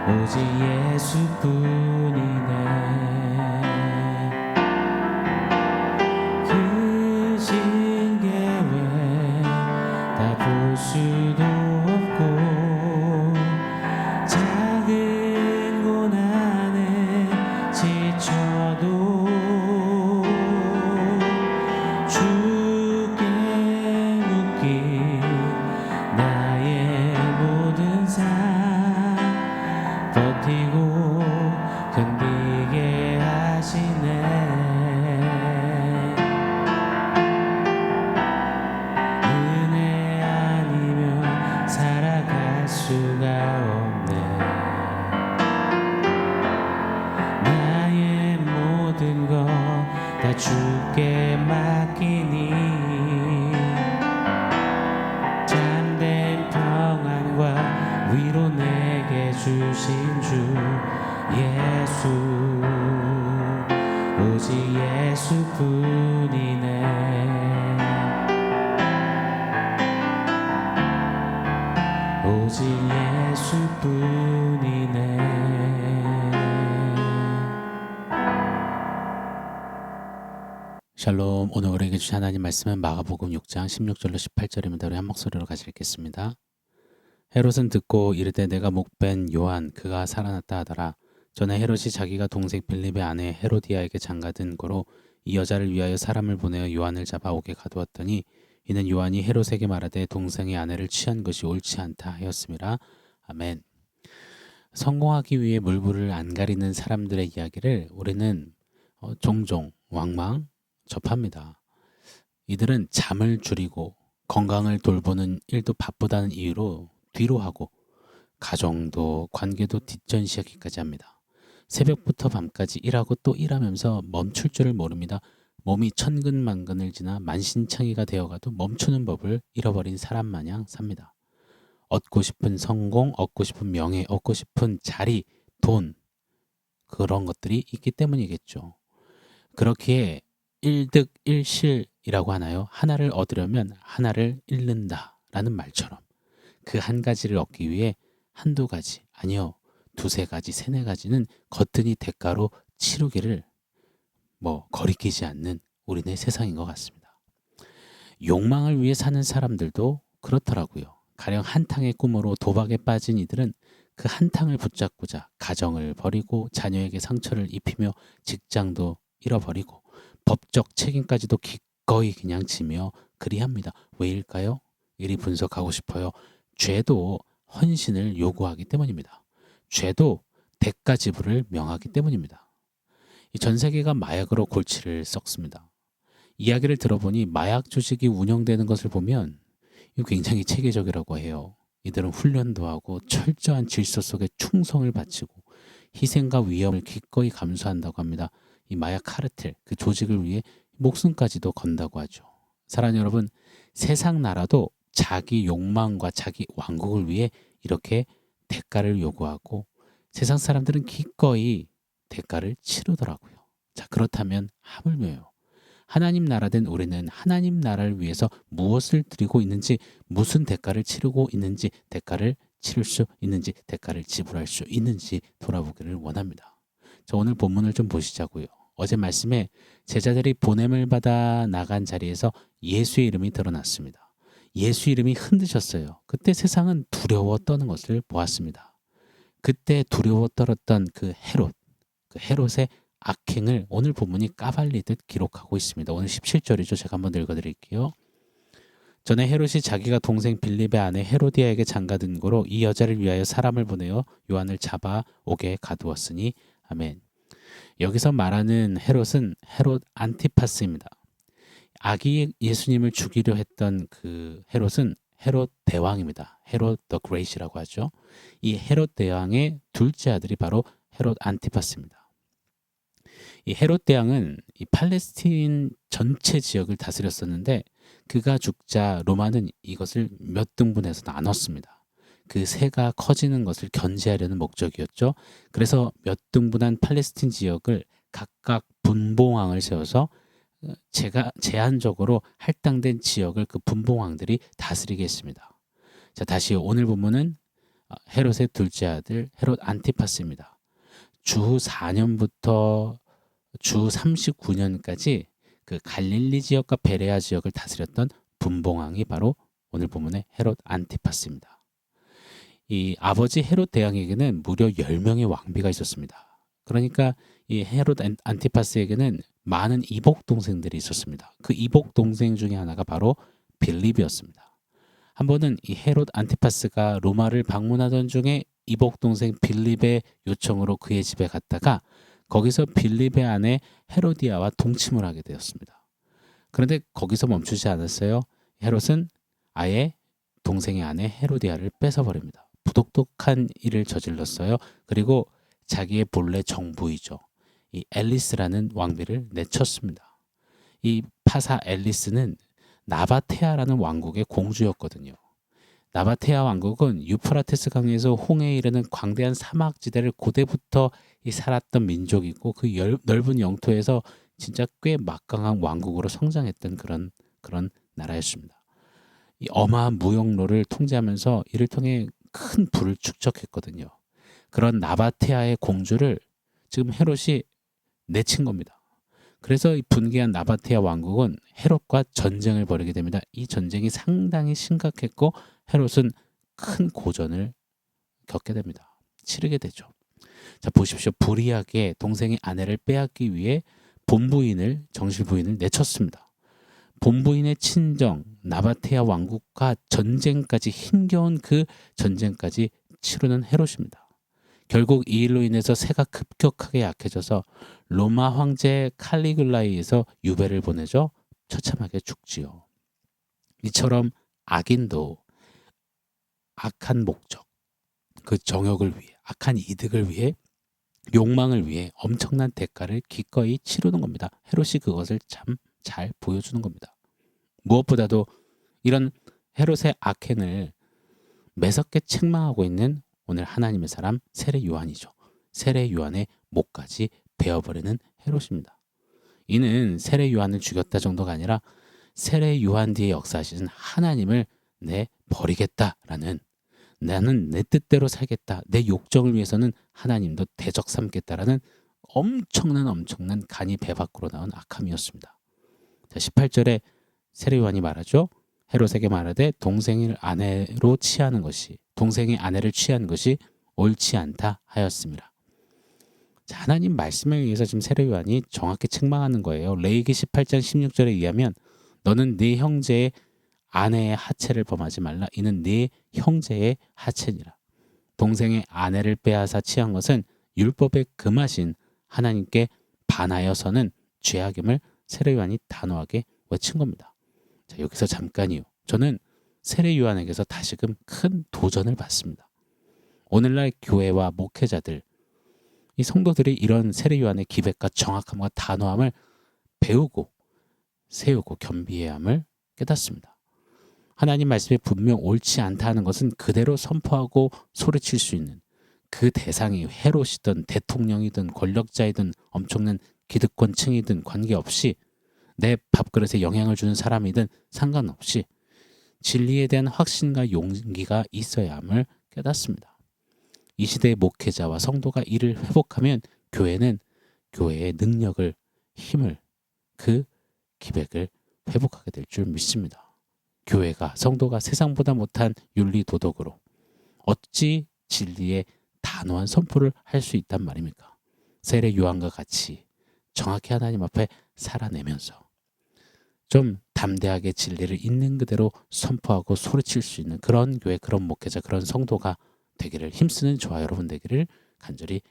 오직 예수뿐이네. 그 신계획 다 볼 수도 없고 작은 고난에 지쳐도 주께 묶인 나의 모든 삶 버티고 견디게 하시네. 은혜 아니면 살아갈 수가 없네. 나의 모든 것 다 주께 맡기니 참된 평안과 위로 내게 주신 주 예수, 오직 예수뿐이네. 오직 예수뿐이네. 샬롬. 오늘 우리에게 주신 하나님 말씀은 마가복음 6장 16절로 18절입니다. 우리 한 목소리로 같이 읽겠습니다. 헤롯은 듣고 이르되 내가 목벤 요한 그가 살아났다 하더라. 전에 헤롯이 자기가 동생 빌립의 아내 헤로디아에게 장가든 고로 이 여자를 위하여 사람을 보내어 요한을 잡아 옥에 가두었더니 이는 요한이 헤롯에게 말하되 동생의 아내를 취한 것이 옳지 않다 하였음이라. 아멘. 성공하기 위해 물불을 안 가리는 사람들의 이야기를 우리는 종종 왕왕 접합니다. 이들은 잠을 줄이고 건강을 돌보는 일도 바쁘다는 이유로 뒤로 하고 가정도 관계도 뒷전시하기까지 합니다. 새벽부터 밤까지 일하고 또 일하면서 멈출 줄을 모릅니다. 몸이 천근만근을 지나 만신창이가 되어가도 멈추는 법을 잃어버린 사람 마냥 삽니다. 얻고 싶은 성공, 얻고 싶은 명예, 얻고 싶은 자리, 돈, 그런 것들이 있기 때문이겠죠. 그렇기에 일득일실이라고 하나요? 하나를 얻으려면 하나를 잃는다 라는 말처럼 그 한 가지를 얻기 위해 한두 가지, 아니요, 두세 가지, 세네 가지는 거뜬히 대가로 치르기를 거리끼지 않는 우리네 세상인 것 같습니다. 욕망을 위해 사는 사람들도 그렇더라고요. 가령 한탕의 꿈으로 도박에 빠진 이들은 그 한탕을 붙잡고자 가정을 버리고 자녀에게 상처를 입히며 직장도 잃어버리고 법적 책임까지도 기꺼이 그냥 지며 그리합니다. 왜일까요? 이리 분석하고 싶어요. 죄도 헌신을 요구하기 때문입니다. 죄도 대가 지불을 명하기 때문입니다. 전 세계가 마약으로 골치를 썩습니다. 이야기를 들어보니 마약 조직이 운영되는 것을 보면 굉장히 체계적이라고 해요. 이들은 훈련도 하고 철저한 질서 속에 충성을 바치고 희생과 위험을 기꺼이 감수한다고 합니다. 이 마약 카르텔, 그 조직을 위해 목숨까지도 건다고 하죠. 사랑하는 여러분, 세상 나라도 자기 욕망과 자기 왕국을 위해 이렇게 대가를 요구하고 세상 사람들은 기꺼이 대가를 치르더라고요. 자, 그렇다면 하물며요. 하나님 나라 된 우리는 하나님 나라를 위해서 무엇을 드리고 있는지, 무슨 대가를 치르고 있는지, 대가를 치를 수 있는지, 대가를 지불할 수 있는지 돌아보기를 원합니다. 자, 오늘 본문을 좀 보시자고요. 어제 말씀에 제자들이 보냄을 받아 나간 자리에서 예수의 이름이 드러났습니다. 예수 이름이 흔드셨어요. 그때 세상은 두려워 떠는 것을 보았습니다. 그때 두려워 떨었던 그 헤롯의 악행을 오늘 본문이 까발리듯 기록하고 있습니다. 오늘 17절이죠. 제가 한번 읽어드릴게요. 전에 헤롯이 자기가 동생 빌립의 아내 헤로디아에게 장가든 고로 이 여자를 위하여 사람을 보내어 요한을 잡아 옥에 가두었으니. 아멘. 여기서 말하는 헤롯은 헤롯 안티파스입니다. 아기 예수님을 죽이려 했던 그 헤롯은 헤롯 대왕입니다. 헤롯 더 그레이트라고 하죠. 이 헤롯 대왕의 둘째 아들이 바로 헤롯 안티파스입니다. 이 헤롯 대왕은 이 팔레스틴 전체 지역을 다스렸었는데 그가 죽자 로마는 이것을 몇 등분해서 나눴습니다. 그 세가 커지는 것을 견제하려는 목적이었죠. 그래서 몇 등분한 팔레스틴 지역을 각각 분봉왕을 세워서 제한적으로 할당된 지역을 그 분봉왕들이 다스리게 했습니다. 자, 다시 오늘 본문은 헤롯의 둘째 아들 헤롯 안티파스입니다. 주 4년부터 주 39년까지 그 갈릴리 지역과 베레아 지역을 다스렸던 분봉왕이 바로 오늘 본문의 헤롯 안티파스입니다. 이 아버지 헤롯 대왕에게는 무려 10명의 왕비가 있었습니다. 그러니까 이 헤롯 안티파스에게는 많은 이복 동생들이 있었습니다. 그 이복 동생 중에 하나가 바로 빌립이었습니다. 한 번은 이 헤롯 안티파스가 로마를 방문하던 중에 이복 동생 빌립의 요청으로 그의 집에 갔다가 거기서 빌립의 아내 헤로디아와 동침을 하게 되었습니다. 그런데 거기서 멈추지 않았어요. 헤롯은 아예 동생의 아내 헤로디아를 뺏어버립니다. 부독독한 일을 저질렀어요. 그리고 자기의 본래 정부이죠. 이 앨리스라는 왕비를 내쳤습니다. 이 파사 앨리스는 나바테아라는 왕국의 공주였거든요. 나바테아 왕국은 유프라테스 강에서 홍해에 이르는 광대한 사막지대를 고대부터 살았던 민족이고 그 넓은 영토에서 진짜 꽤 막강한 왕국으로 성장했던 그런 나라였습니다. 이 어마한 무역로를 통제하면서 이를 통해 큰 부를 축적했거든요. 그런 나바테아의 공주를 지금 헤롯이 내친 겁니다. 그래서 이 분개한 나바테아 왕국은 헤롯과 전쟁을 벌이게 됩니다. 이 전쟁이 상당히 심각했고 헤롯은 큰 고전을 겪게 됩니다. 치르게 되죠. 자, 보십시오. 불의하게 동생의 아내를 빼앗기 위해 본부인을 정실부인을 내쳤습니다. 본부인의 친정 나바테아 왕국과 전쟁까지 힘겨운 그 전쟁까지 치르는 헤롯입니다. 결국 이 일로 인해서 세가 급격하게 약해져서 로마 황제 칼리굴라에서 유배를 보내죠. 처참하게 죽지요. 이처럼 악인도 악한 목적, 그 정욕을 위해, 악한 이득을 위해, 욕망을 위해 엄청난 대가를 기꺼이 치르는 겁니다. 헤롯이 그것을 참 잘 보여주는 겁니다. 무엇보다도 이런 헤롯의 악행을 매섭게 책망하고 있는 오늘 하나님의 사람 세례 요한이죠. 세례 요한의 목까지 베어버리는 헤롯입니다. 이는 세례 요한을 죽였다 정도가 아니라 세례 요한 뒤에 역사하시는 하나님을 버리겠다라는, 나는 내 뜻대로 살겠다, 내 욕정을 위해서는 하나님도 대적 삼겠다라는 엄청난 간이 배 밖으로 나온 악함이었습니다. 자, 18절에 세례 요한이 말하죠. 헤롯에게 말하되 동생의 아내를 취하는 것이 옳지 않다 하였습니다. 자, 하나님 말씀에 의해서 지금 세례 요한이 정확히 책망하는 거예요. 레위기 18장 16절에 의하면 너는 네 형제의 아내의 하체를 범하지 말라. 이는 네 형제의 하체니라. 동생의 아내를 빼앗아 취한 것은 율법에 금하신 하나님께 반하여서는 죄악임을 세례 요한이 단호하게 외친 겁니다. 자, 여기서 잠깐이요. 저는 세례 요한에게서 다시금 큰 도전을 받습니다. 오늘날 교회와 목회자들, 이 성도들이 이런 세례 요한의 기백과 정확함과 단호함을 배우고 세우고 겸비해야 함을 깨닫습니다. 하나님 말씀이 분명 옳지 않다 하는 것은 그대로 선포하고 소리칠 수 있는 그 대상이 헤롯이든 대통령이든 권력자이든 엄청난 기득권층이든 관계없이 내 밥그릇에 영향을 주는 사람이든 상관없이 진리에 대한 확신과 용기가 있어야 함을 깨닫습니다. 이 시대의 목회자와 성도가 이를 회복하면 교회는 교회의 능력을, 힘을, 그 기백을 회복하게 될 줄 믿습니다. 교회가, 성도가 세상보다 못한 윤리 도덕으로 어찌 진리의 단호한 선포를 할 수 있단 말입니까? 세례 요한과 같이 정확히 하나님 앞에 살아내면서 좀 담대하게 진리를 있는 그대로 선포하고 소리칠 수 있는 그런 교회, 그런 목회자, 그런 성도가 되기를 힘쓰는 저와 여러분 되기를 간절히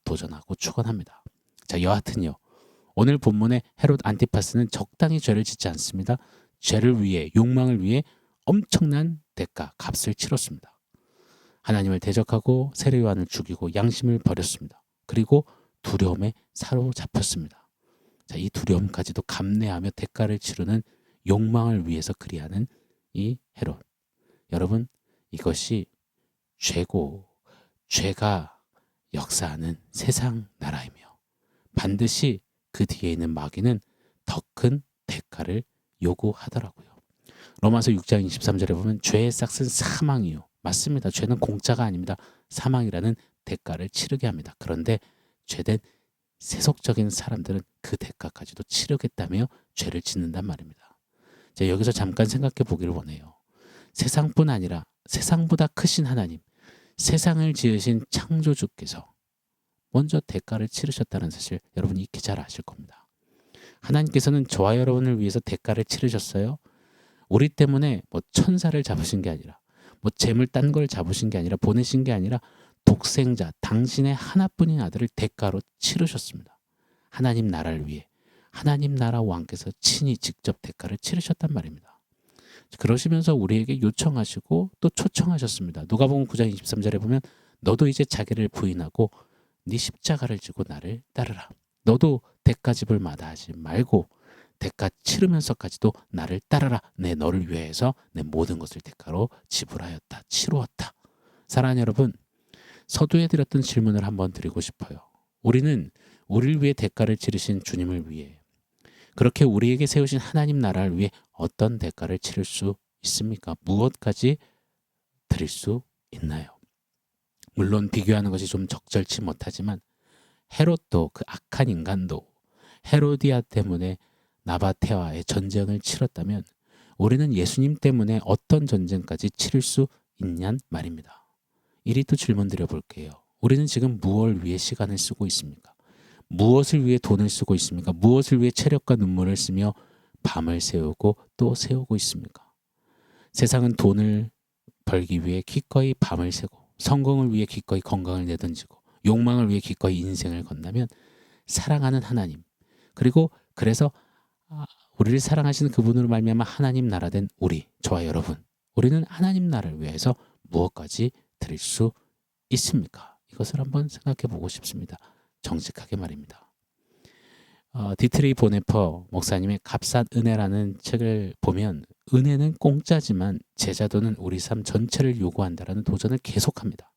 도전하고 축원합니다. 자, 여하튼요. 오늘 본문의 헤롯 안티파스는 적당히 죄를 짓지 않습니다. 죄를 위해, 욕망을 위해 엄청난 대가, 값을 치렀습니다. 하나님을 대적하고 세례 요한을 죽이고 양심을 버렸습니다. 그리고 두려움에 사로잡혔습니다. 자, 이 두려움까지도 감내하며 대가를 치르는 욕망을 위해서 그리하는 이 헤롯. 여러분, 이것이 죄고 죄가 역사하는 세상 나라이며 반드시 그 뒤에 있는 마귀는 더 큰 대가를 요구하더라고요. 로마서 6장 23절에 보면 죄의 싹은 사망이요 맞습니다. 죄는 공짜가 아닙니다. 사망이라는 대가를 치르게 합니다. 그런데 죄된 세속적인 사람들은 그 대가까지도 치르겠다며 죄를 짓는단 말입니다. 자, 여기서 잠깐 생각해 보기를 원해요. 세상뿐 아니라 세상보다 크신 하나님, 세상을 지으신 창조주께서 먼저 대가를 치르셨다는 사실 여러분 익히 잘 아실 겁니다. 하나님께서는 저와 여러분을 위해서 대가를 치르셨어요. 우리 때문에 뭐 천사를 잡으신 게 아니라 뭐 재물 딴 걸 잡으신 게 아니라 보내신 게 아니라 독생자 당신의 하나뿐인 아들을 대가로 치르셨습니다. 하나님 나라를 위해 하나님 나라 왕께서 친히 직접 대가를 치르셨단 말입니다. 그러시면서 우리에게 요청하시고 또 초청하셨습니다. 누가복음 9장 23절에 보면 너도 이제 자기를 부인하고 네 십자가를 지고 나를 따르라. 너도 대가 지불 마다하지 말고 대가 치르면서까지도 나를 따르라. 내 너를 위해서 내 모든 것을 대가로 지불하였다. 치루었다. 사랑하는 여러분, 서두에 드렸던 질문을 한번 드리고 싶어요. 우리는 우리를 위해 대가를 치르신 주님을 위해 그렇게 우리에게 세우신 하나님 나라를 위해 어떤 대가를 치를 수 있습니까? 무엇까지 드릴 수 있나요? 물론 비교하는 것이 좀 적절치 못하지만 헤롯도 그 악한 인간도 헤로디아 때문에 나바테와의 전쟁을 치렀다면 우리는 예수님 때문에 어떤 전쟁까지 치를 수 있냔 말입니다. 이리 또 질문 드려볼게요. 우리는 지금 무엇을 위해 시간을 쓰고 있습니까? 무엇을 위해 돈을 쓰고 있습니까? 무엇을 위해 체력과 눈물을 쓰며 밤을 새우고 또 새우고 있습니까? 세상은 돈을 벌기 위해 기꺼이 밤을 새고 성공을 위해 기꺼이 건강을 내던지고 욕망을 위해 기꺼이 인생을 건다면 사랑하는 하나님 그리고 그래서 우리를 사랑하시는 그분으로 말미암아 하나님 나라 된 우리 저와 여러분 우리는 하나님 나라를 위해서 무엇까지 드릴 수 있습니까? 이것을 한번 생각해 보고 싶습니다. 정직하게 말입니다. 디트리 보네퍼 목사님의 값싼 은혜라는 책을 보면 은혜는 공짜지만 제자도는 우리 삶 전체를 요구한다라는 도전을 계속합니다.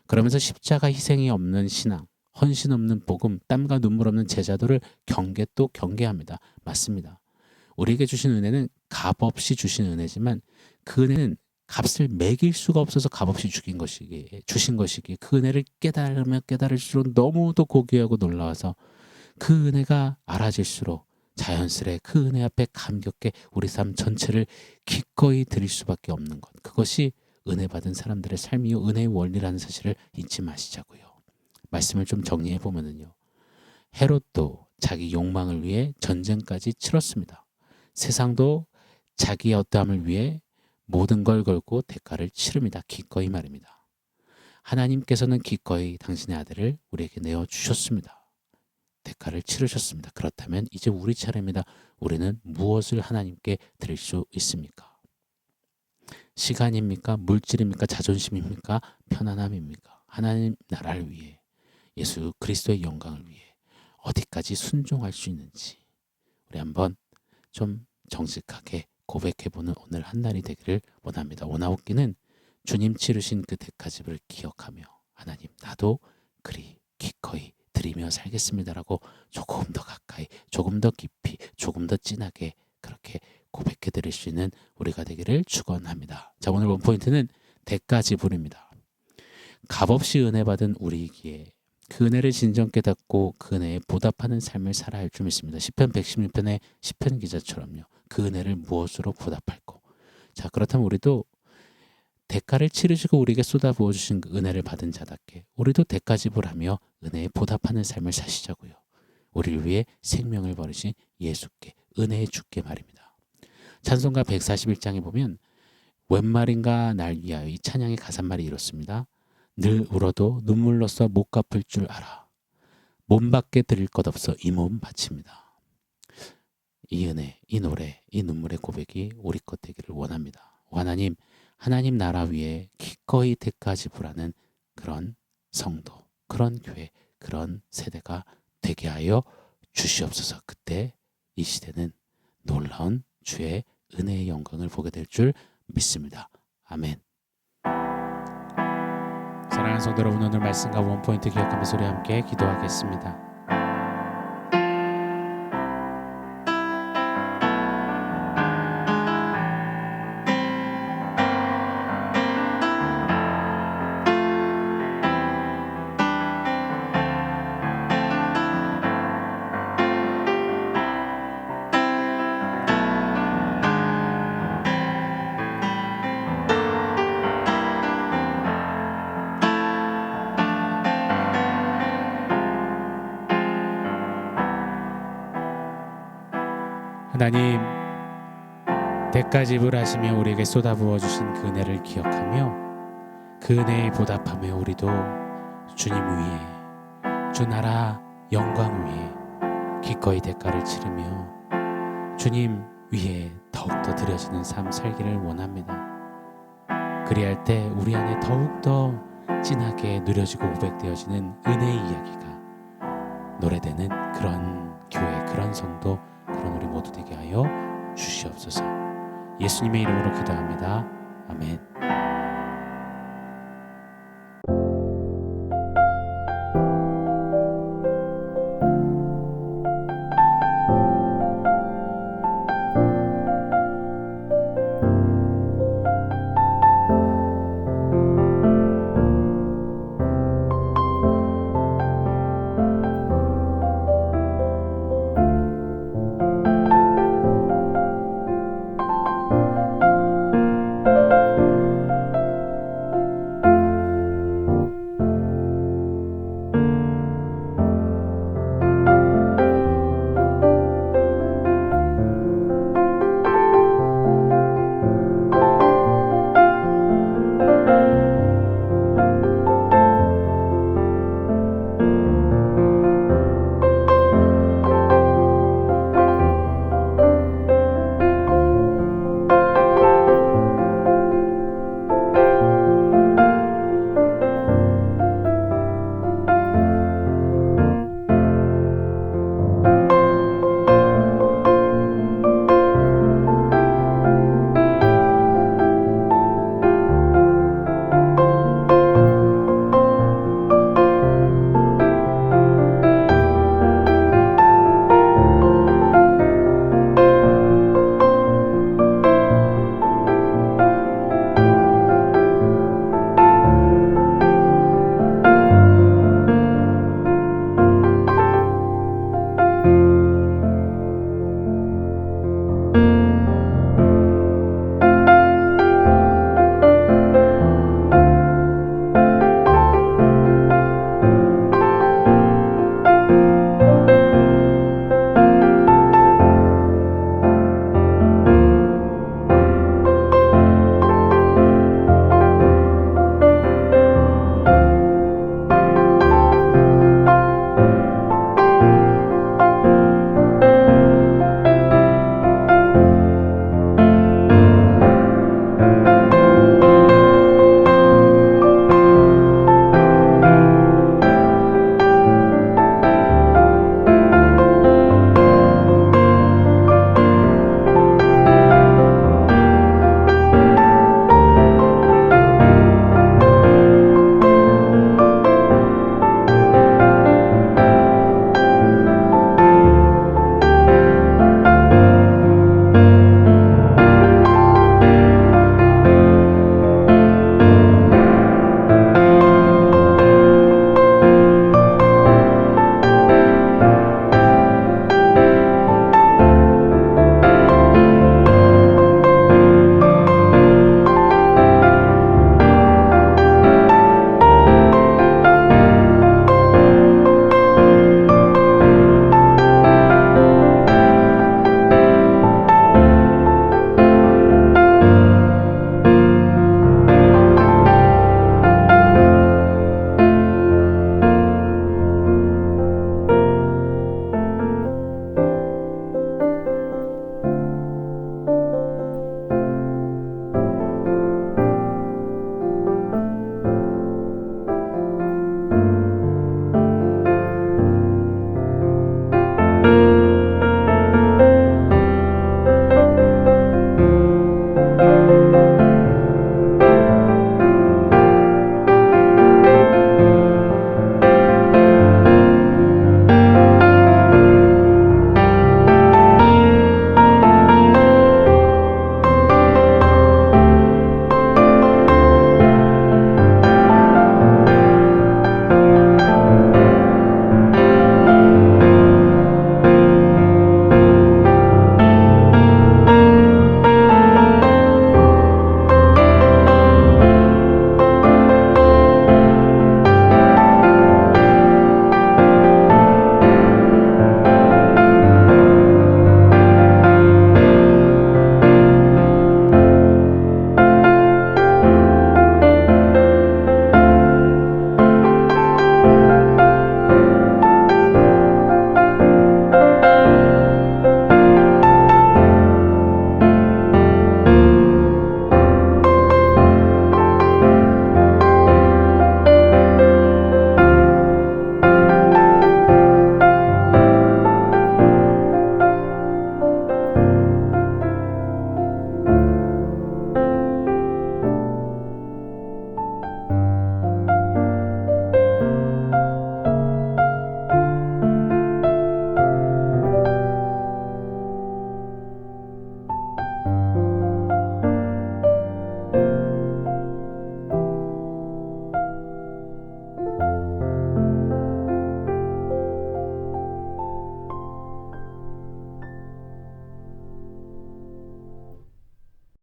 그러면서 십자가 희생이 없는 신앙, 헌신 없는 복음, 땀과 눈물 없는 제자도를 경계 또 경계합니다. 맞습니다. 우리에게 주신 은혜는 값없이 주신 은혜지만 그 은혜는 값을 매길 수가 없어서 값없이 주신 것이기에 그 은혜를 깨달으면 깨달을수록 너무도 고귀하고 놀라워서 그 은혜가 알아질수록 자연스레 그 은혜 앞에 감격해 우리 삶 전체를 기꺼이 드릴 수밖에 없는 것. 그것이 은혜 받은 사람들의 삶이요 은혜의 원리라는 사실을 잊지 마시자고요. 말씀을 좀 정리해 보면은요. 헤롯도 자기 욕망을 위해 전쟁까지 치렀습니다. 세상도 자기의 어떠함을 위해 모든 걸 걸고 대가를 치릅니다. 기꺼이 말입니다. 하나님께서는 기꺼이 당신의 아들을 우리에게 내어주셨습니다. 대가를 치르셨습니다. 그렇다면 이제 우리 차례입니다. 우리는 무엇을 하나님께 드릴 수 있습니까? 시간입니까? 물질입니까? 자존심입니까? 편안함입니까? 하나님 나라를 위해 예수 그리스도의 영광을 위해 어디까지 순종할 수 있는지 우리 한번 좀 정직하게 고백해보는 오늘 한 날이 되기를 원합니다. 원하옵기는 주님 치르신 그 대가집을 기억하며 하나님 나도 그리 기꺼이 드리며 살겠습니다라고 조금 더 가까이 조금 더 깊이 조금 더 진하게 그렇게 고백해 드릴 수 있는 우리가 되기를 축원합니다. 자, 오늘 원포인트는 대가 지불입니다. 값없이 은혜 받은 우리이기에 그 은혜를 진정 깨닫고 그 은혜에 보답하는 삶을 살아야 할 줄 믿습니다. 시편 116편의 시편 기자처럼요. 그 은혜를 무엇으로 보답할고. 자, 그렇다면 우리도 대가를 치르시고 우리에게 쏟아부어 주신 그 은혜를 받은 자답게 우리도 대가 지불하며 은혜에 보답하는 삶을 사시자고요. 우리를 위해 생명을 버리신 예수께 은혜의 주께 말입니다. 찬송가 141장에 보면 웬 말인가 날 위하여 이 찬양의 가사말이 이렇습니다. 늘 울어도 눈물로써 못 갚을 줄 알아. 몸밖에 드릴 것 없어 이 몸 바칩니다. 이 은혜, 이 노래, 이 눈물의 고백이 우리 것 되기를 원합니다. 하나님, 하나님 나라 위에 기꺼이 대가 지불하는 그런 성도, 그런 교회, 그런 세대가 되게 하여 주시옵소서. 그때 이 시대는 놀라운 주의 은혜의 영광을 보게 될 줄 믿습니다. 아멘. 사랑하는 성도 여러분, 오늘 말씀과 원포인트 기억하면서 우리 함께 기도하겠습니다. 하나님, 대가 지불하시며 우리에게 쏟아부어 주신 그 은혜를 기억하며 그 은혜에 보답하며 우리도 주님 위에, 주 나라 영광 위에 기꺼이 대가를 치르며 주님 위에 더욱더 드려지는 삶 살기를 원합니다. 그리할 때 우리 안에 더욱더 진하게 누려지고 고백되어지는 은혜의 이야기가 노래되는 그런 교회, 그런 성도, 그런 우리 모두 되게 하여 주시옵소서. 예수님의 이름으로 기도합니다. 아멘.